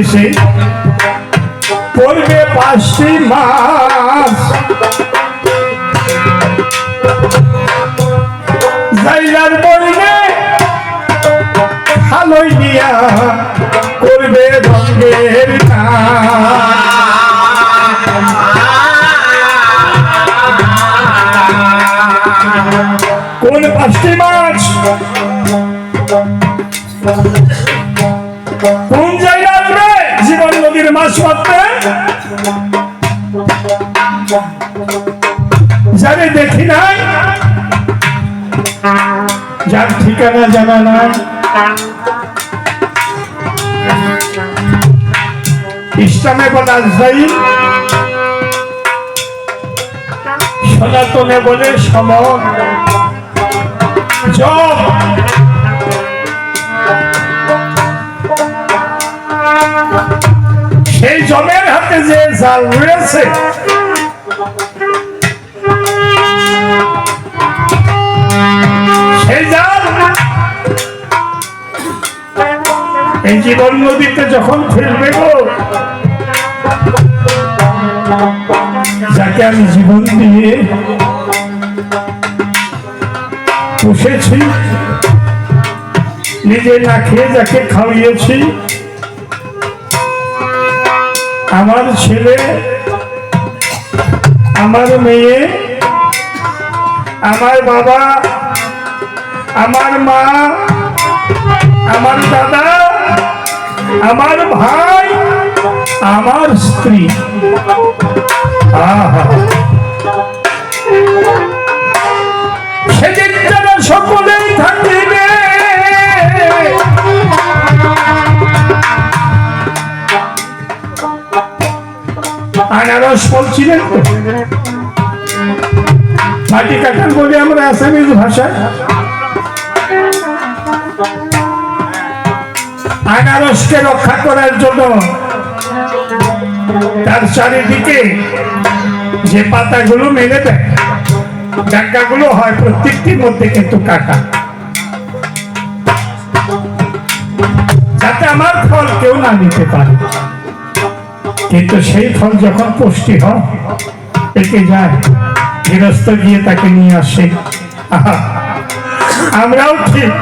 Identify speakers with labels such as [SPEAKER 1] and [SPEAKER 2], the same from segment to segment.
[SPEAKER 1] নিশে পড়বে 5টি মাস জাইলার বইলে খালই দিয়া করবে রঙের কোন 5টি মাস কোন জায়গা আসবে জীবন নদীর মাছ করতে যারে দেখি নাই যার ঠিকানা জানা নাই ইসলামে বলে আজরাইল সনাতনে বলে সমন জব সেই জমের হাতে যে জাল রয়েছে সেই জাল এই জীবন নদীতে যখন ফেলবে গো যাকে আমি জীবন দিয়ে পুষেছি নিজে না খেয়ে যাকে খাওয়িয়েছি আমার ছেলে আমার মেয়ে আমার বাবা আমার মা আমার দাদা আমার ভাই আমার স্ত্রী সেদিন তারা সকলেই থাকিবে আনারস বলছিলেন মাটি কাটার বলে আমরা আসামিজ ভাষায় আনারসকে রক্ষা করার জন্য তার চারিদিকে যে পাতাগুলো মেলে দেয় ডাঙ্গাগুলো হয় প্রত্যেকটির মধ্যে কিন্তু কাটা যাতে আমার ফল কেউ না নিতে পারে কিন্তু সেই ফল যখন পুষ্টি হয় পেকে যায় গৃহস্থ গিয়ে তাকে নিয়ে আসে আমরাও ঠিক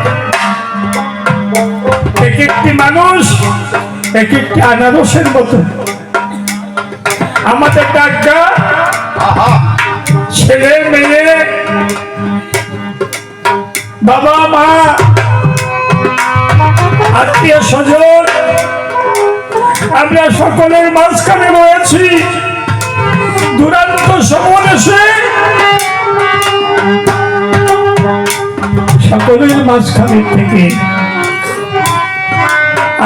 [SPEAKER 1] এক একটি মানুষ এক একটি আনারসের মতো আমাদের ডাক্তার ছেলে মেয়ে বাবা মা আত্মীয় স্বজন আমরা সকলের মাঝখানে রয়েছি দুরান্ত সময় এসে সকলের মাঝখানে থেকে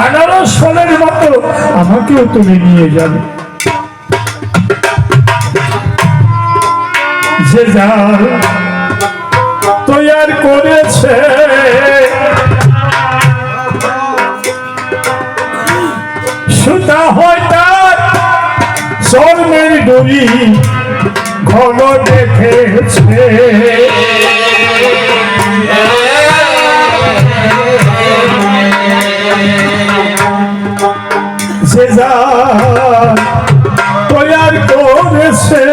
[SPEAKER 1] আনারস ফলের মতো আমাকেও তুমি নিয়ে যাবে যে জাল তৈয়ার করেছে সুতা হয় তার চর্মের ডুরি ঘন দেখেছে যে জাল তৈয়ার করেছে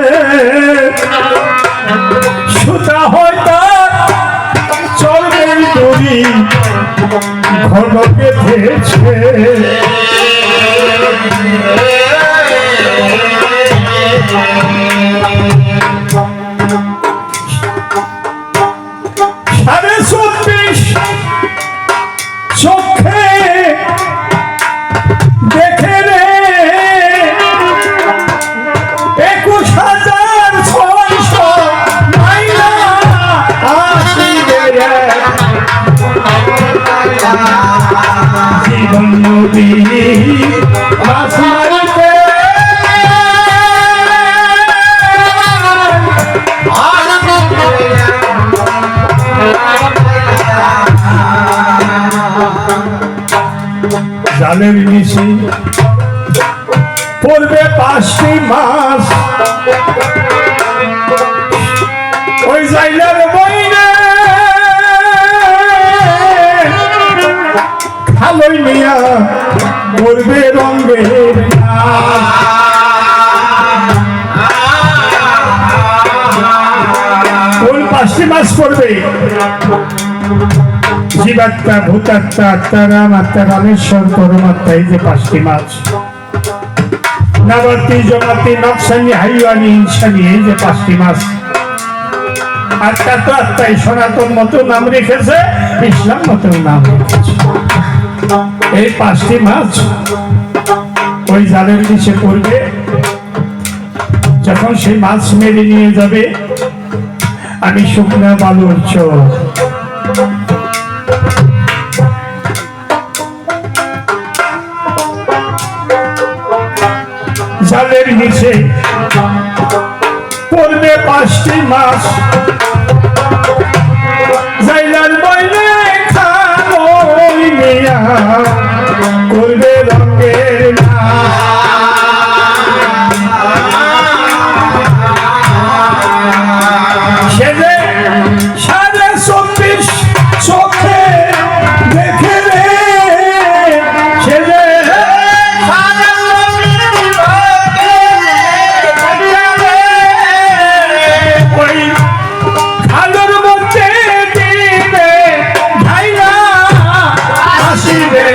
[SPEAKER 1] সুতা হয় তার চর্মের ডুরি ঘন বেঁধেছে সাড়ে 24 চোখে দেখে রে 21,600 মাইলা আসিবে জীবন নদী মাছ মারিতে জালের নিশে পড়বে 5টি মাস ওই জাইলার বইনে খালই নিয়া পড়বে রঙে মাছ পড়বে, জীবাত্মা, ভূতাত্মা, আত্মারাম, আত্মা রামেশ্বর, পরমাত্মা, এই যে 5টি মাছ। নাবাতি, জমাতি, নকশানি, হাইওয়ানি, ইনসানি, এই যে 5টি মাছ। আত্মা তো আত্মাই, সনাতন মতো নাম রেখেছে, ইসলাম মতো নাম রেখেছে। এই 5টি মাছ ওই জালের নিচে পড়বে। যখন সেই মাছ মেরে নিয়ে যাবে, আমি শুকনা বালুর চোর, জালের নিচে পড়বে 5টি মাছ। জাইলার বইলে খাওই মিয়া করবে রঙের না। সেজে 24.5 চোখে দেখে রে, সেজে ওই খালের মধ্যে দিবে ঢাইলা আসিবে।